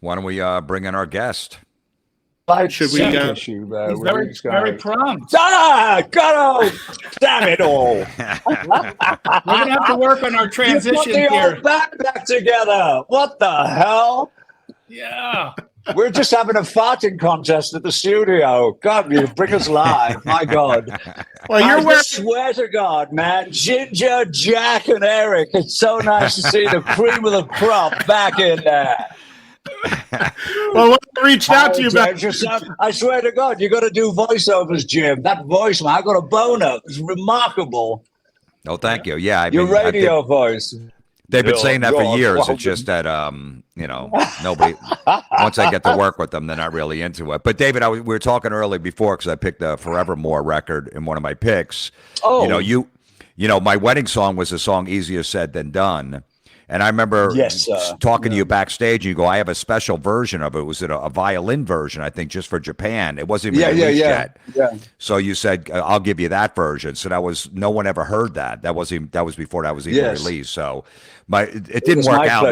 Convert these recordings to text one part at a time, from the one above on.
why don't we bring in our guest? Should we? He's very prompt. Damn it all! We're gonna have to work on our transition You put the here. old band back together. What the hell? Yeah. We're just having a farting contest at the studio. God, you bring us live. My God. Well, I swear to God, man. Ginger, Jack, and Eric. It's so nice to see the cream of the crop back in there. Well, when I reached out to you about, I swear to God, you got to do voiceovers, Jim. That voice, man, I got a boner. It's remarkable. Oh, thank you. Yeah, Your radio voice. They've been saying that for years. It's just that, nobody, once I get to work with them, they're not really into it. But David, we were talking earlier before because I picked the Forevermore record in one of my picks. Oh, my wedding song was a song Easier Said Than Done. And I remember talking to you backstage, and you go, I have a special version of it. It was a violin version, I think, just for Japan. It wasn't even released yet. Yeah. So you said, I'll give you that version. So no one ever heard that. That was before that was even released. So it didn't work out.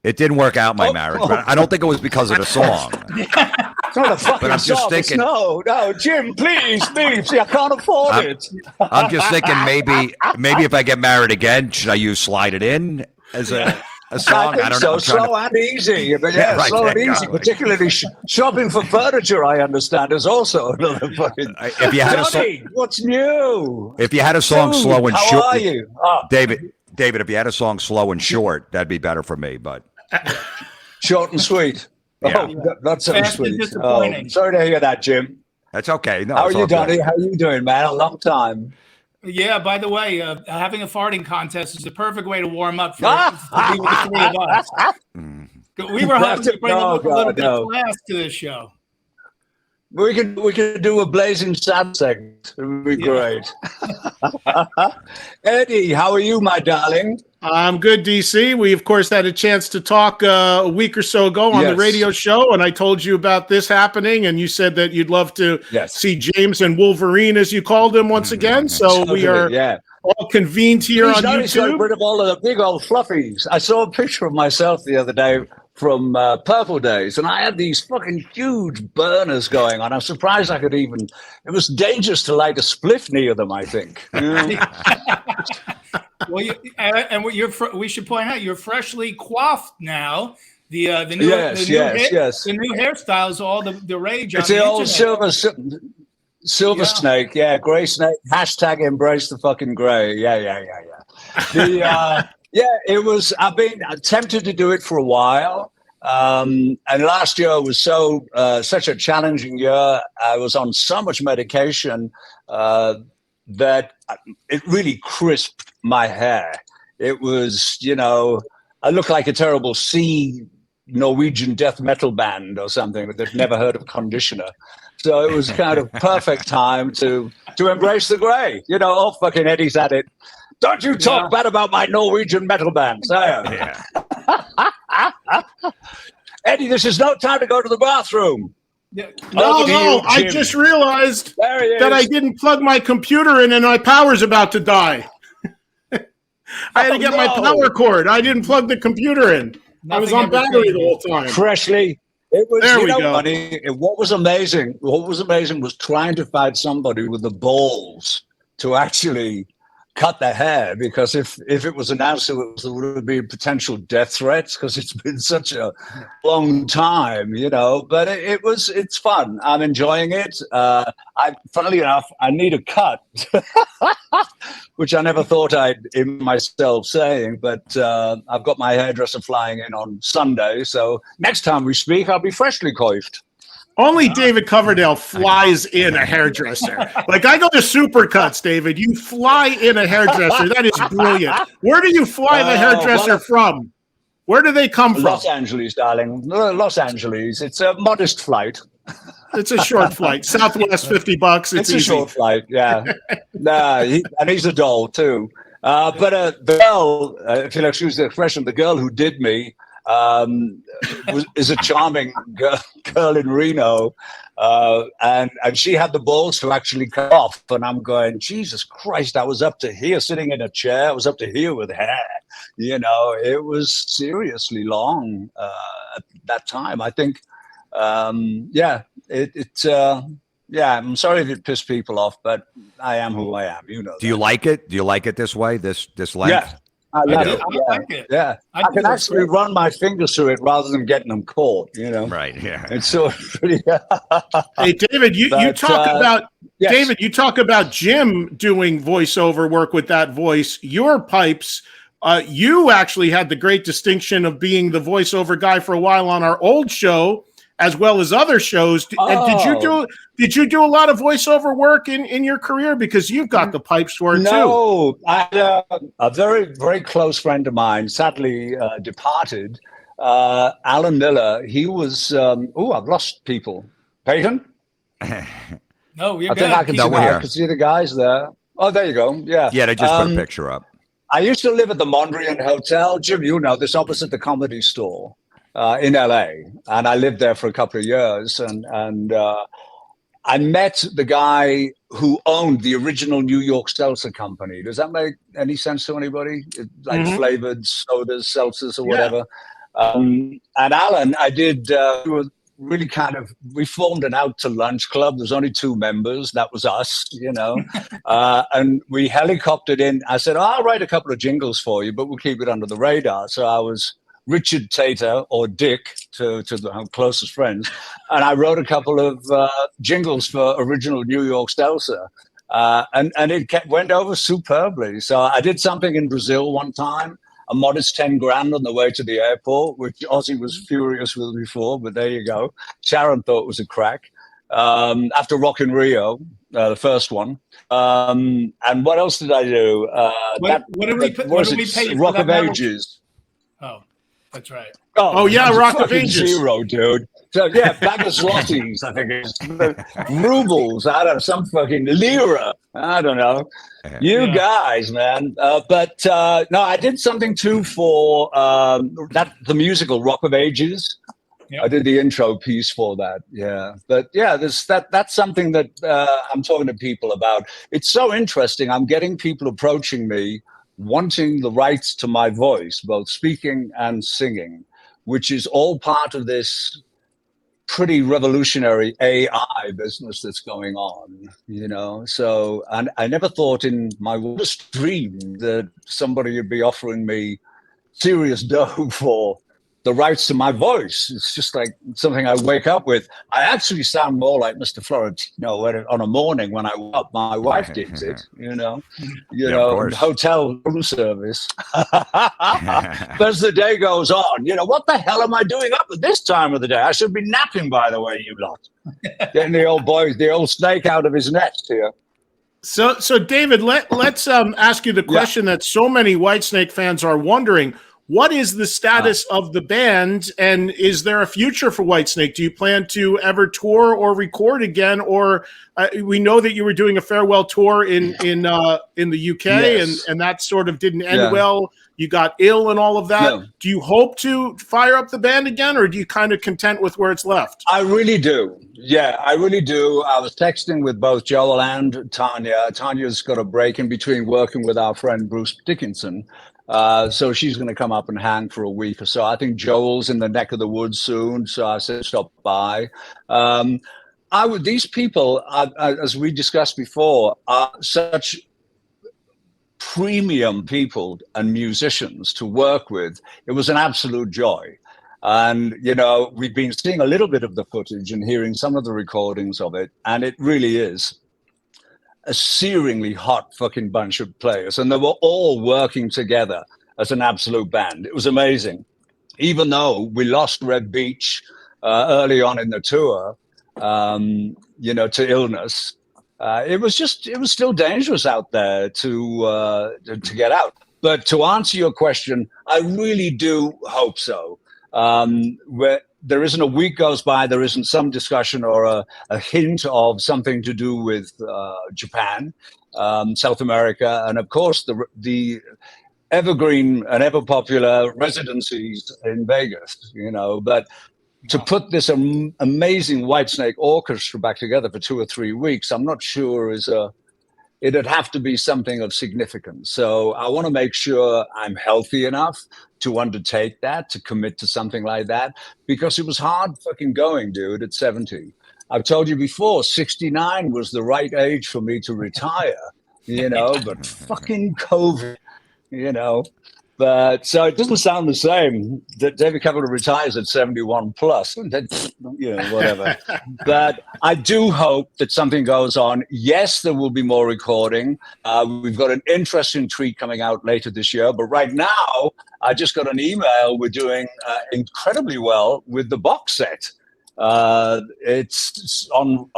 It didn't work out my marriage, but I don't think it was because of the song. It's not a fucking I'm just song. thinking, no, Jim, please. See, I can't afford it. I'm just thinking maybe if I get married again, should I use Slide It In as a song? I don't know. Slow and easy. But right, slow and easy. Particularly shopping for furniture, I understand, is also another fucking. If you had a song, what's new? If you had a song slow and short, how are you, David? If you had a song slow and short, that'd be better for me. But short and sweet. Yeah. Not so Fast sweet. and disappointing. Sorry to hear that, Jim. That's okay. No, how are you, Donnie? How are you doing, man? A long time. Yeah, by the way, having a farting contest is the perfect way to warm up for to be with the three of us. We were hoping to bring a little bit of class to this show. We could do a blazing sad segment. It would be great. Eddie, how are you, my darling? I'm good, DC. We, of course, had a chance to talk a week or so ago on the radio show, and I told you about this happening, and you said that you'd love to see James and Wolverine, as you called him, once again. So we are all convened here on YouTube. Got rid of all of the big old fluffies. I saw a picture of myself the other day from Purple Days, and I had these fucking huge burners going on. I'm surprised I could even. It was dangerous to light a spliff near them, I think. Well, we should point out you're freshly coiffed now. The new hairstyle is all the rage. It's the old silver snake, gray snake. # embrace the fucking gray. It was. I've been tempted to do it for a while, and last year was such a challenging year. I was on so much medication that it really crisped my hair. It was, I look like a terrible Norwegian death metal band or something that they've never heard of conditioner. So it was kind of perfect time to embrace the gray. Fucking Eddie's at it. Don't you talk bad about my Norwegian metal bands. Eddie, this is no time to go to the bathroom. Yeah. No, I just realized that I didn't plug my computer in and my power's about to die. I had to get my power cord. I didn't plug the computer in. I was on battery the whole time. Freshly. It was, there we go. Funny. What was amazing was trying to find somebody with the balls to actually cut the hair, because if it was announced there would be potential death threats, because it's been such a long time, but it's fun. I'm enjoying it. Funnily enough, I need a cut, which I never thought I'd in myself saying, but I've got my hairdresser flying in on Sunday, so next time we speak, I'll be freshly coiffed. Only David Coverdale flies in a hairdresser. Like, I go to Supercuts, David. You fly in a hairdresser. That is brilliant. Where do you fly the hairdresser from? Where do they come from? Los Angeles, darling. Los Angeles. It's a modest flight. It's a short flight. Southwest, $50. It's a easy. Short flight, yeah. And he's a doll, too. But the girl, if you'll excuse the expression, the girl who did me, is a charming girl in Reno, and she had the balls to actually cut off, and I'm going, Jesus Christ, I was up to here sitting in a chair, I was up to here with hair, You know, it was seriously long at that time. I think, yeah, I'm sorry if it pissed people off, but I am who I am. You know. Do you like it? Do you like it this way? This length? Yeah. I like it. Yeah. I can actually run my fingers through it rather than getting them caught, you know. Right. Yeah. It's sort of pretty. Hey, David, you talk about David, you talk about Jim doing voiceover work with that voice. Your pipes, you actually had the great distinction of being the voiceover guy for a while on our old show, as well as other shows. And did you do a lot of voiceover work in your career? Because you've got the pipes for it too. No, I had a very, very close friend of mine, sadly departed, Alan Miller. He was, I've lost people. Peyton? No, you're I think I can see the guys there. Oh, there you go. Yeah. Yeah, they just put a picture up. I used to live at the Mondrian Hotel. Jim, you know this, opposite the Comedy Store. In LA, and I lived there for a couple of years, and I met the guy who owned the original New York Seltzer Company. Does that make any sense to anybody? Like flavored sodas, seltzers, or whatever. And Alan, I did. We were really we formed an out to lunch club. There's only 2 members. That was us, you know. And we helicoptered in. I said, I'll write a couple of jingles for you, but we'll keep it under the radar. So I was Richard Tater, or Dick, to the closest friends, and I wrote a couple of jingles for original New York Seltzer, and it went over superbly. So I did something in Brazil one time, a modest 10 grand on the way to the airport, which Ozzy was furious with before, but there you go. Sharon thought it was a crack. After Rock in Rio, the first one. And what else did I do? What did we pay you Rock for of that Ages. Oh. That's right. Oh yeah, Rock of Ages. Zero, dude. So yeah, bag of zlotys, I think it's rubles. I don't know, some fucking lira. I don't know. You guys, man. But no, I did something too for the musical Rock of Ages. Yep. I did the intro piece for that. Yeah, but yeah, that's something that I'm talking to people about. It's so interesting. I'm getting people approaching me wanting the rights to my voice, both speaking and singing, which is all part of this pretty revolutionary AI business that's going on, you know. So, and I never thought in my wildest dream that somebody would be offering me serious dough for the rights to my voice. It's just like something I wake up with. I actually sound more like Mr. Florentino on a morning when I wake up. My wife digs it, you know, hotel room service. But as the day goes on, you know, what the hell am I doing up at this time of the day? I should be napping, by the way, you lot. Getting the old snake out of his nest here. So David, let's ask you the question that so many Whitesnake fans are wondering. What is the status of the band, and is there a future for Whitesnake? Do you plan to ever tour or record again? Or we know that you were doing a farewell tour in the UK, and that sort of didn't end well. You got ill and all of that. Yeah. Do you hope to fire up the band again, or do you kind of content with where it's left? I really do. Yeah, I really do. I was texting with both Joel and Tanya. Tanya's got a break in between working with our friend Bruce Dickinson. So she's going to come up and hang for a week or so. I think Joel's in the neck of the woods soon, so I said stop by. These people, as we discussed before, are such premium people and musicians to work with. It was an absolute joy. And, you know, we've been seeing a little bit of the footage and hearing some of the recordings of it, and it really is a searingly hot fucking bunch of players, and they were all working together as an absolute band. It was amazing. Even though we lost Red Beach early on in the tour, you know, to illness, it was still dangerous out there to get out. But to answer your question, I really do hope so. Where there isn't a week goes by, there isn't some discussion or a hint of something to do with Japan, South America, and of course the evergreen and ever popular residencies in Vegas, you know. But to put this amazing Whitesnake orchestra back together for 2 or 3 weeks, I'm not sure is it'd have to be something of significance. So I want to make sure I'm healthy enough to undertake that, to commit to something like that, because it was hard fucking going, dude, at 70. I've told you before, 69 was the right age for me to retire, but fucking COVID, But so it doesn't sound the same that David Coverdale retires at 71 plus, whatever. But I do hope that something goes on. Yes, there will be more recording. We've got an interesting treat coming out later this year. But right now, I just got an email. We're doing incredibly well with the box set. It's on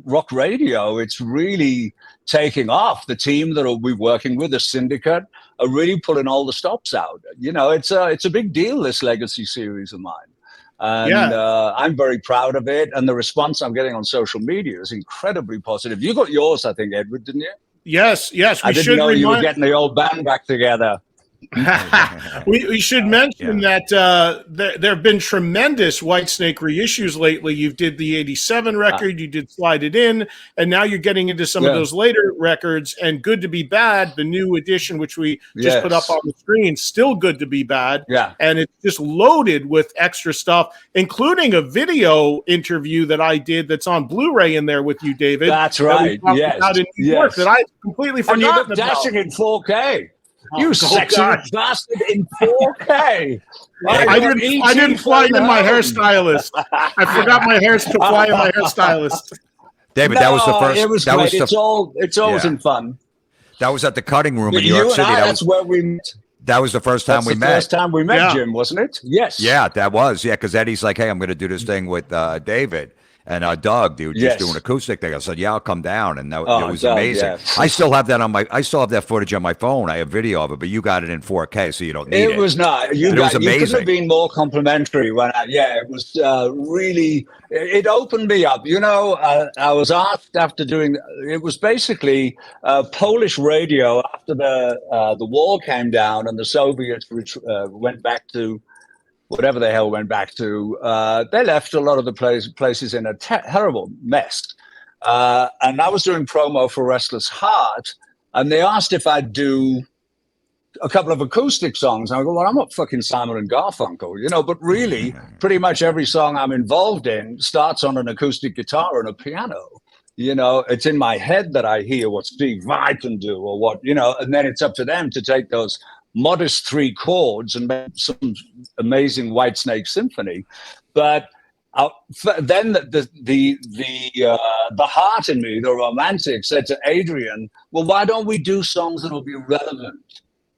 rock radio. It's really taking off. The team that we're working with, the syndicate, are really pulling all the stops out. It's a big deal, this legacy series of mine. And I'm very proud of it. And the response I'm getting on social media is incredibly positive. You got yours, I think, Edward, didn't you? Yes. I didn't know you were getting the old band back together. we should mention that there have been tremendous Whitesnake reissues lately. You did the 87 record, you did Slide It In, and now you're getting into some of those later records. And Good to Be Bad, the new edition, which we just put up on the screen, still Good to Be Bad. Yeah. And it's just loaded with extra stuff, including a video interview that I did that's on Blu-ray in there with you, David. That's right. Yes. Out in New York that I completely forgot about. And you look dashing in 4K. You sexy bastard in 4K. I didn't fly in my hairstylist. I forgot my hair to fly in my hairstylist. David, that was the first. It was that great. was It's always in fun. That was at the Cutting Room in New York City. That's where we met. That was the first time we met. First time we met, Jim, wasn't it? Yes. Yeah, that was. Yeah, because Eddie's like, hey, I'm going to do this thing with David. And Doug, dude, just doing acoustic thing. I said, "Yeah, I'll come down," and it was Doug, amazing. Yes. I still have that I still have that footage on my phone. I have video of it, but you got it in 4K, so you don't need it. It was not. It was amazing. You could have been more complimentary when it was really. It opened me up. I was asked after doing. It was basically Polish radio after the wall came down and the Soviets went back to. Whatever the hell went back to, they left a lot of the places in a terrible mess. And I was doing promo for Restless Heart, and they asked if I'd do a couple of acoustic songs. And I go, well, I'm not fucking Simon and Garfunkel, but really, pretty much every song I'm involved in starts on an acoustic guitar and a piano. It's in my head that I hear what Steve Vai can do or what, and then it's up to them to take those modest 3 chords and make some amazing Whitesnake symphony. But then the heart in me, the romantic, said to Adrian, well, why don't we do songs that will be relevant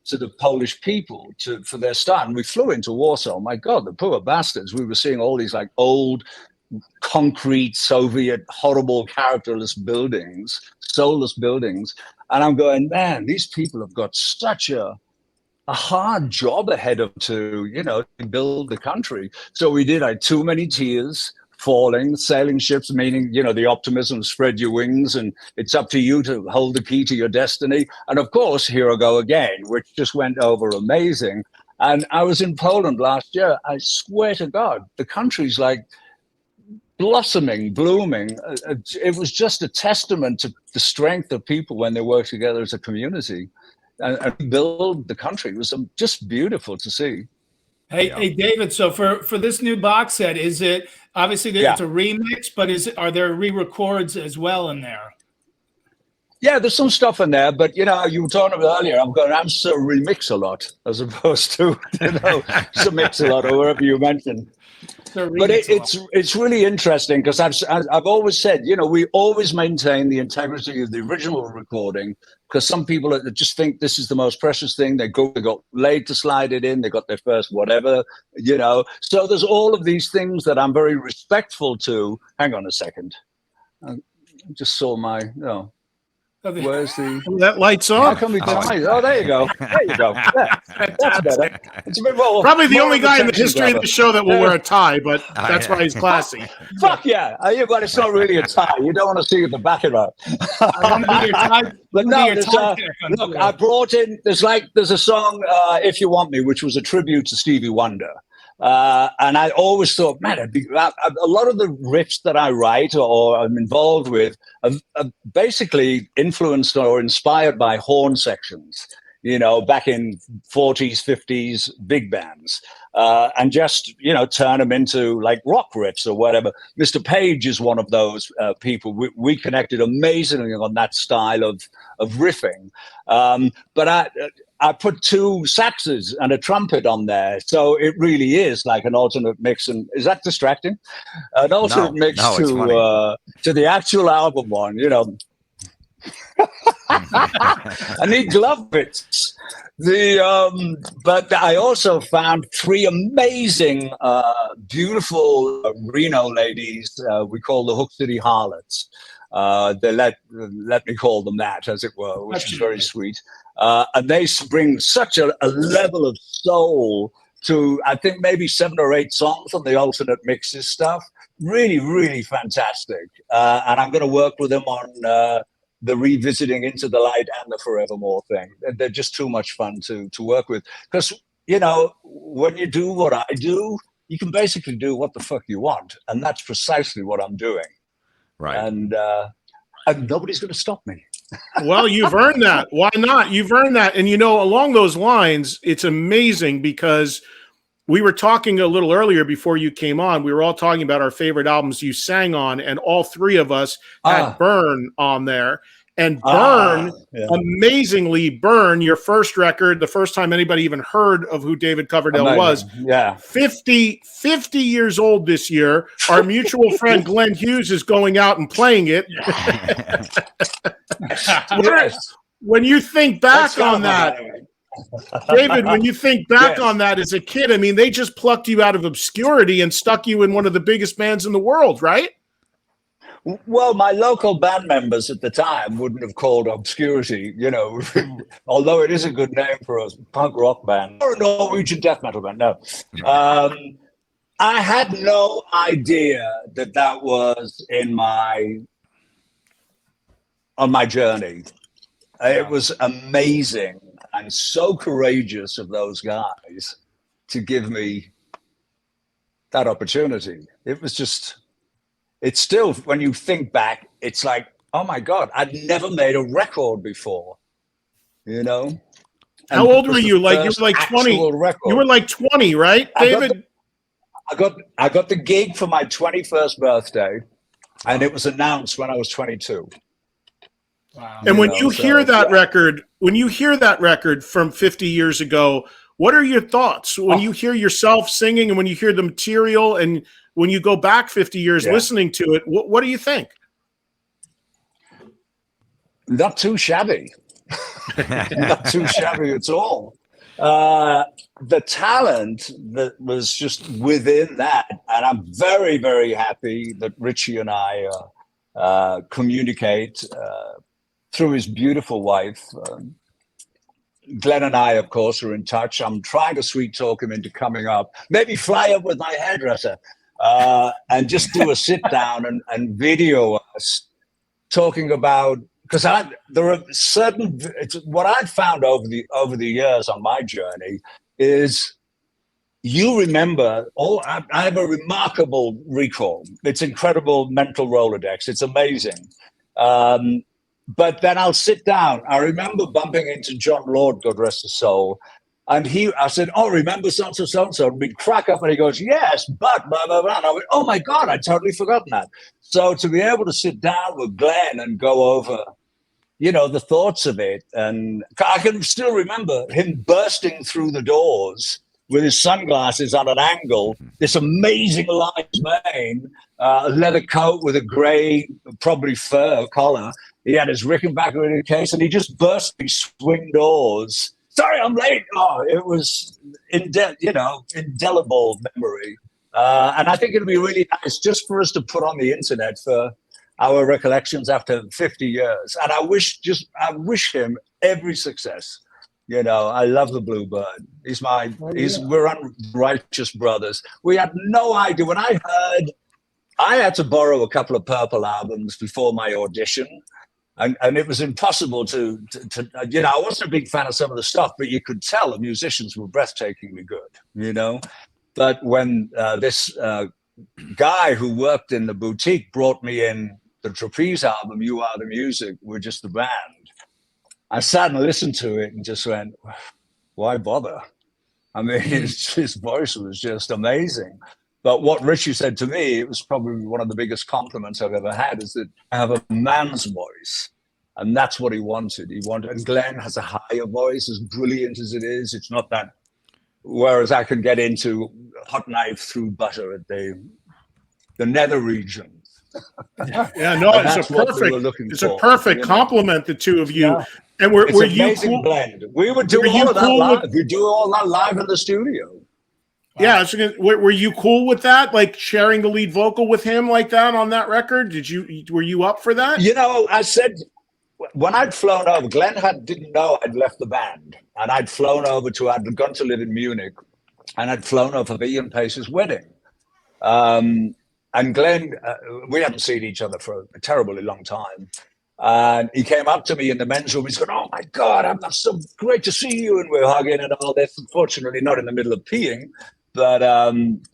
to the Polish people for their start? And we flew into Warsaw. My God, the poor bastards. We were seeing all these like old concrete Soviet horrible characterless buildings, soulless buildings. And I'm going, man, these people have got such a hard job ahead of to build the country. So we did Too Many Tears, Falling, Sailing Ships, meaning, the optimism, spread your wings, and it's up to you to hold the key to your destiny. And of course, Here I Go Again, which just went over amazing. And I was in Poland last year. I swear to God, the country's like blossoming, blooming. It was just a testament to the strength of people when they work together as a community. And build the country. It was just beautiful to see. Hey, David. So for this new box set, is it obviously it's a remix, but are there re-records as well in there? Yeah, there's some stuff in there, but you were talking about earlier. I'm going to remix a lot as opposed to submix a lot or whatever you mentioned. But it's really interesting because I've always said, we always maintain the integrity of the original recording because some people just think this is the most precious thing. They got laid to Slide It In. They got their first whatever, So there's all of these things that I'm very respectful to. Hang on a second. I just saw my, where's that light's on? How come we Oh, there you go. There you go. Yeah, that's better. It's a bit more. Probably the only guy in the history of the show that will wear a tie, but that's why he's classy. Fuck yeah! But it's not really a tie. You don't want to see the back of it. But no, look, I brought in. There's a song, "If You Want Me," which was a tribute to Stevie Wonder. And I always thought, man, a lot of the riffs that I write or I'm involved with are basically influenced or inspired by horn sections, back in 40s, 50s, big bands. And just, turn them into like rock riffs or whatever. Mr. Page is one of those people. We connected amazingly on that style of riffing. But I put 2 saxes and a trumpet on there. So it really is like an alternate mix. And is that distracting? An alternate mix to the actual album one, I need glove bits. But I also found 3 amazing, beautiful Reno ladies. We call the Hook City Harlots. They let me call them that, as it were, which is very sweet. And they bring such a level of soul to, I think, maybe 7 or 8 songs on the alternate mixes stuff. Really, really fantastic. And I'm going to work with them on the revisiting Into the Light and the Forevermore thing. They're just too much fun to work with. Because, when you do what I do, you can basically do what the fuck you want. And that's precisely what I'm doing. Right. And nobody's going to stop me. Well, you've earned that. Why not? You've earned that. And, along those lines, it's amazing because we were talking a little earlier before you came on. We were all talking about our favorite albums you sang on, and all 3 of us had Burn on there. And Burn, amazingly, Burn, your first record, the first time anybody even heard of who David Coverdale was. Yeah. 50 years old this year. Our mutual friend Glenn Hughes is going out and playing it. When you think back on that, David, when you think back on that as a kid, I mean, they just plucked you out of obscurity and stuck you in one of the biggest bands in the world, right? Well, my local band members at the time wouldn't have called obscurity, although it is a good name for a punk rock band or a Norwegian death metal band. No, I had no idea that was on my journey. It was amazing and so courageous of those guys to give me that opportunity. It was just. It's still, when you think back, it's like, oh my God, I'd never made a record before, How old were you? Like you were like 20. Record. You were like 20, right, David? I got the gig for my 21st birthday, and it was announced when I was 22. Wow. And when you hear that record from 50 years ago, what are your thoughts when you hear yourself singing and when you hear the material and when you go back 50 years listening to it, what do you think? Not too shabby. Not too shabby at all. The talent that was just within that, and I'm very, very happy that Richie and I communicate through his beautiful wife. Glenn and I, of course, are in touch. I'm trying to sweet talk him into coming up. Maybe fly up with my hairdresser. And just do a sit down and video us talking about, because there are certain, what I've found over the years on my journey is you remember, I have a remarkable recall. It's incredible mental Rolodex. It's amazing. But then I'll sit down. I remember bumping into John Lord, God rest his soul. And I said, oh, remember so-and-so, so-and-so? And we'd crack up and he goes, yes, but blah, blah, blah. And I went, oh my God, I'd totally forgotten that. So to be able to sit down with Glenn and go over, the thoughts of it. And I can still remember him bursting through the doors with his sunglasses on an angle, this amazing lion's mane, a leather coat with a gray, probably fur collar. He had his Rickenbacker in a case and he just burst these swing doors. Sorry, I'm late. Oh, it was indelible memory. And I think it'd be really nice just for us to put on the internet for our recollections after 50 years. And I wish him every success. I love the Bluebird. We're unrighteous brothers. We had no idea. When I had to borrow a couple of Purple albums before my audition. And it was impossible to I wasn't a big fan of some of the stuff, but you could tell the musicians were breathtakingly good, But when this guy who worked in the boutique brought me in the Trapeze album, You Are the Music, We're Just the Band, I sat and listened to it and just went, why bother? I mean, his voice was just amazing. But what Richie said to me, it was probably one of the biggest compliments I've ever had, is that I have a man's voice. And that's what he wanted. And Glenn has a higher voice, as brilliant as it is. It's not that, whereas I could get into hot knife through butter at the nether region. Yeah, no, it's a perfect compliment, the two of you. Yeah. And were you cool? Blend. We would do all of that live. We do all that live in the studio. Wow. Yeah, so were you cool with that? Like sharing the lead vocal with him like that on that record? Were you up for that? You know, I said when I'd flown over, Glenn didn't know I'd left the band, and I'd gone to live in Munich, and I'd flown over for Ian Pace's wedding. And Glenn, we hadn't seen each other for a terribly long time. And he came up to me in the men's room. He's going, "Oh my God, that's so great to see you." And we're hugging and all this. Unfortunately, not in the middle of peeing. But,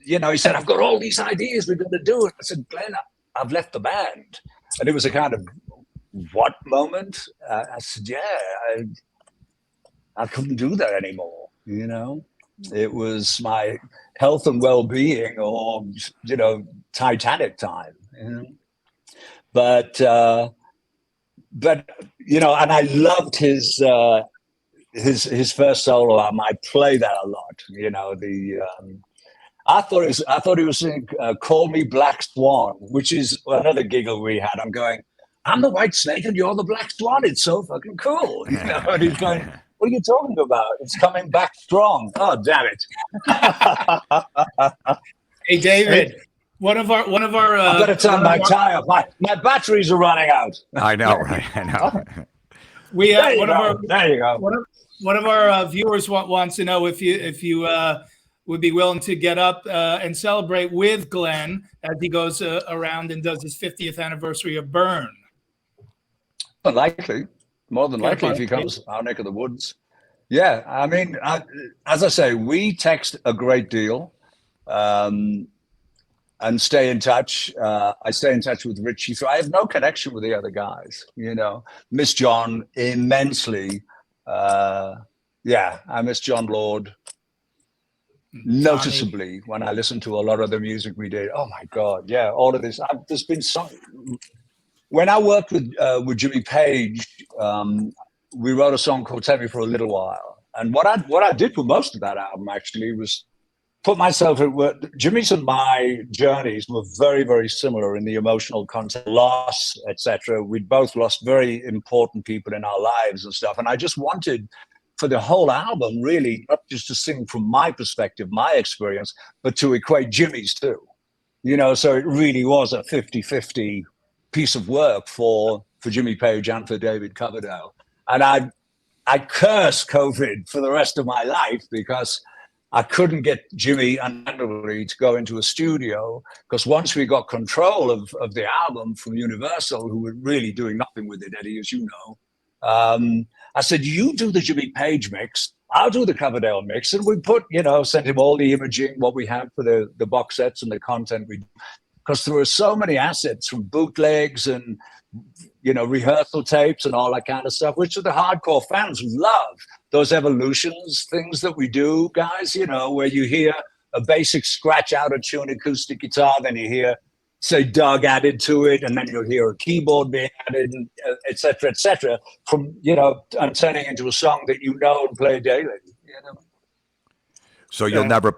you know, he said, "I've got all these ideas. We're going to do it." I said, "Glenn, I've left the band." And it was a kind of, what moment? I said, "Yeah, I couldn't do that anymore." You know, it was my health and well-being, or, you know, Titanic time. You know? But you know, and I loved his first solo album. I play that a lot. You know, I thought he was saying "Call Me Black Swan," which is another giggle we had. I'm going, "I'm the Whitesnake and you're the Black Swan. It's so fucking cool." You know, and he's going, "What are you talking about? It's coming back strong." Oh, damn it! Hey, David. One of our. I've got to turn my tire. My batteries are running out. I know, right? I know. We there you go. One of our viewers wants to know if you would be willing to get up and celebrate with Glenn as he goes around and does his 50th anniversary of Burn. More than likely, if he comes our neck of the woods. Yeah, I mean, as I say, we text a great deal. And stay in touch. I stay in touch with Richie. So I have no connection with the other guys, you know. Miss John immensely. Yeah, I miss John Lord noticeably when I listen to a lot of the music we did. Oh my God, yeah, all of this. There's been some. When I worked with Jimmy Page, we wrote a song called "Take Me for a Little While," and what I did for most of that album actually was put myself at work. Jimmy's and my journeys were very, very similar in the emotional content, loss, etc. We'd both lost very important people in our lives and stuff. And I just wanted for the whole album, really, not just to sing from my perspective, my experience, but to equate Jimmy's too. You know, so it really was a 50-50 piece of work for Jimmy Page and for David Coverdale. And I curse COVID for the rest of my life because I couldn't get Jimmy and Andy to go into a studio, because once we got control of the album from Universal, who were really doing nothing with it, Eddie, as you know, I said, "You do the Jimmy Page mix, I'll do the Coverdale mix." And we sent him all the imaging, what we had for the box sets and the content because there were so many assets from bootlegs and, you know, rehearsal tapes and all that kind of stuff, which the hardcore fans love. Those evolutions, things that we do, guys, you know, where you hear a basic scratch out of tune acoustic guitar, then you hear, say, Doug added to it, and then you'll hear a keyboard being added, and et cetera, from, you know, and turning into a song that you know and play daily, you know. So you'll never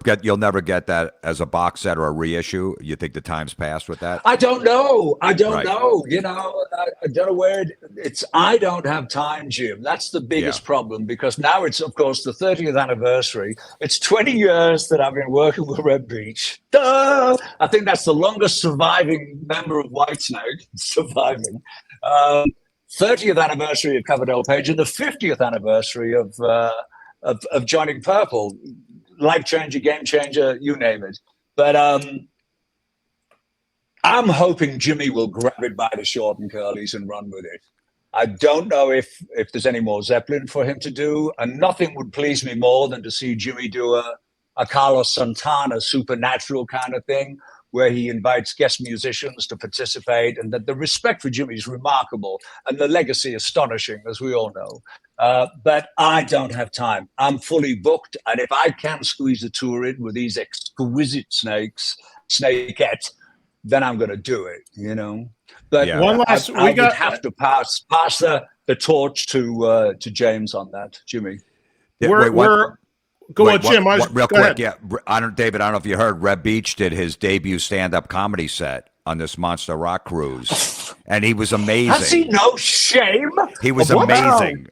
get that as a box set or a reissue? You think the time's passed with that? I don't know. You know, I don't know where it's. I don't have time, Jim. That's the biggest problem, because now it's, of course, the 30th anniversary. It's 20 years that I've been working with Red Beach. Duh! I think that's the longest surviving member of Whitesnake surviving. 30th anniversary of Coverdale Page and the 50th anniversary of joining Purple. Life changer, game changer, you name it. But I'm hoping Jimmy will grab it by the short and curlies and run with it. I don't know if there's any more Zeppelin for him to do, and nothing would please me more than to see Jimmy do a Carlos Santana supernatural kind of thing, where he invites guest musicians to participate, and that the respect for Jimmy is remarkable and the legacy astonishing, as we all know. But I don't have time. I'm fully booked, and if I can squeeze a tour in with these exquisite snakeettes, then I'm going to do it, you know. But one last, I would have to pass the torch to James on that, Jimmy. Go on, Jim. Real quick, yeah. David, I don't know if you heard, Reb Beach did his debut stand-up comedy set on this Monster Rock cruise, and he was amazing. Has he no shame? He was amazing.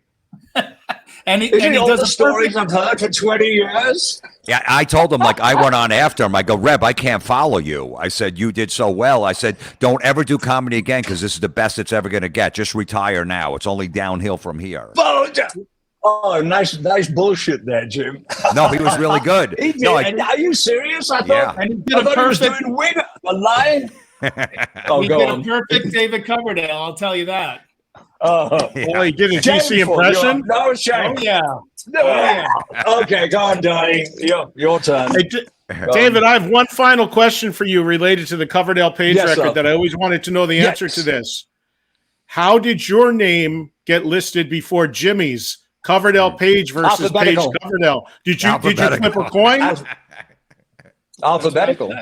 And he does the stories I've heard for 20 years. Yeah, I told him, like, I went on after him. I go, Reb, I can't follow you. I said, you did so well. I said, don't ever do comedy again because this is the best it's ever going to get. Just retire now. It's only downhill from here. Oh, nice bullshit there, Jim. No, he was really good. He did. Are you serious? I thought, yeah. And he did a perfect he was doing Winger, the line. He did a perfect David Coverdale, I'll tell you that. Oh, he did a GC impression? No shame. Oh, yeah. Yeah. Okay, go on, Donnie. Your turn. Hey, David, I have one final question for you related to the Coverdale page record that I always wanted to know the answer to this. How did your name get listed before Jimmy's Coverdale page versus Page Coverdale? Did you flip a coin? Alphabetical.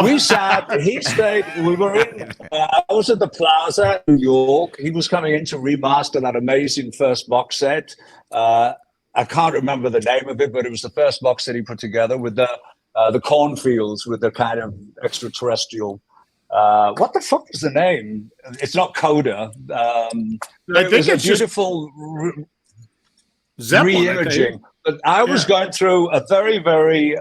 He stayed, we were in, I was at the Plaza in New York. He was coming in to remaster that amazing first box set. I can't remember the name of it, but it was the first box set he put together with the cornfields with the kind of extraterrestrial. What the fuck was the name? It's not Coda. It was a beautiful re-imaging. But I was going through a very, very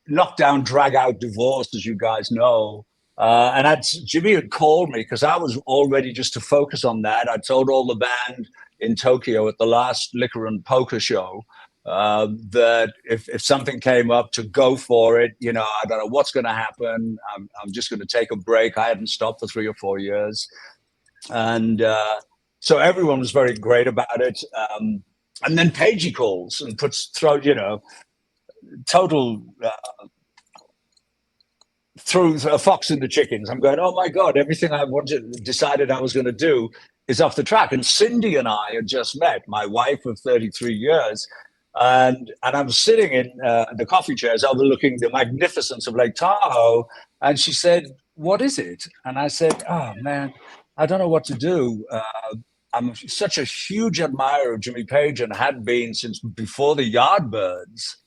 knockdown, drag-out divorce, as you guys know. And Jimmy had called me because I was all ready just to focus on that. I told all the band in Tokyo at the last Liquor and Poker show that if something came up, to go for it. You know, I don't know what's going to happen. I'm just going to take a break. I hadn't stopped for 3 or 4 years. And so everyone was very great about it. And then Pagey calls and total through a fox in the chickens. I'm going, oh my God, everything I decided I was going to do is off the track. And Cindy and I had just met, my wife of 33 years. And I'm sitting in the coffee chairs overlooking the magnificence of Lake Tahoe. And she said, what is it? And I said, oh man, I don't know what to do. I'm such a huge admirer of Jimmy Page and had been since before the Yardbirds.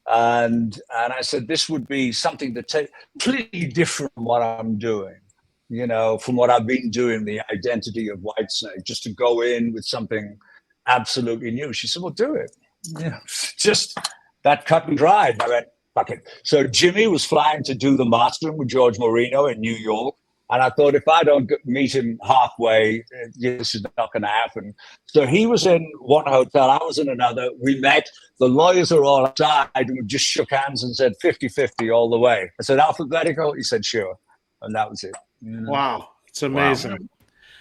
And I said, this would be something that completely different from what I'm doing, you know, from what I've been doing, the identity of Whitesnake, just to go in with something absolutely new. She said, well, do it. You know, just that cut and dried. I went, fuck it. So Jimmy was flying to do the mastering with George Marino in New York. And I thought, if I don't meet him halfway, this is not going to happen. So he was in one hotel, I was in another. We met. The lawyers are all outside, and we just shook hands and said 50-50 all the way. I said, alphabetical? He said, sure. And that was it. Wow. It's amazing. Wow.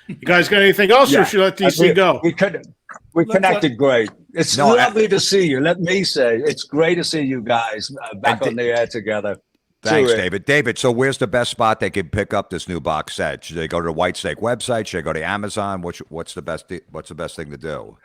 You guys got anything else, or should I let DC go? We connected great. It's lovely to see you. Let me say, it's great to see you guys back on the air together. Thanks, David. David, so where's the best spot they can pick up this new box set? Should they go to the Whitesnake website? Should they go to Amazon? What's the best thing to do?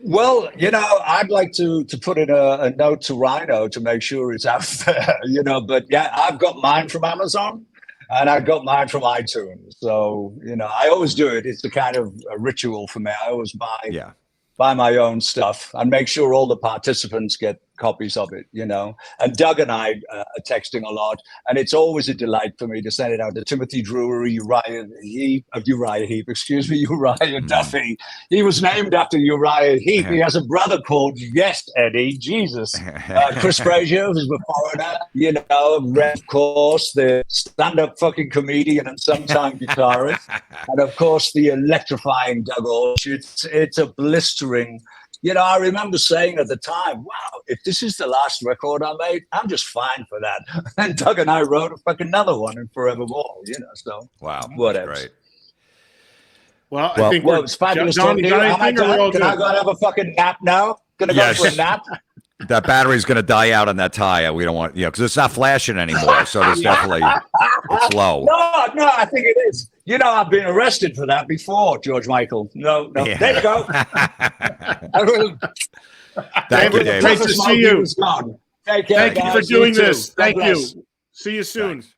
Well, you know, I'd like to put in a note to Rhino to make sure it's out there, you know, but yeah, I've got mine from Amazon and I've got mine from iTunes. So, you know, I always do it. It's a kind of a ritual for me. I always buy my own stuff and make sure all the participants get copies of it, you know. And Doug and I are texting a lot, and it's always a delight for me to send it out to Timothy Drury, Uriah Duffy. He was named after Uriah Heep. He has a brother called Yes Eddie, Jesus. Chris Frazier, who's a foreigner, you know, Red, of course, the stand-up fucking comedian and sometime guitarist. And of course, the electrifying Doug Orch. It's a blistering. You know, I remember saying at the time, wow, if this is the last record I made, I'm just fine for that. And Doug and I wrote a fucking another one in Forevermore, you know, so whatever. Great. Well, I think it's fabulous. Can I go and have a fucking nap now? Gonna go for a nap? that battery's going to die out on that tire. We don't want, because it's not flashing anymore. So it's definitely, it's low. No, I think it is. I've been arrested for that before, George Michael. No. Yeah. There you go. Thank you, David. Great to see you. Take care, Thank you for doing this. Thank you. See you soon. Thanks.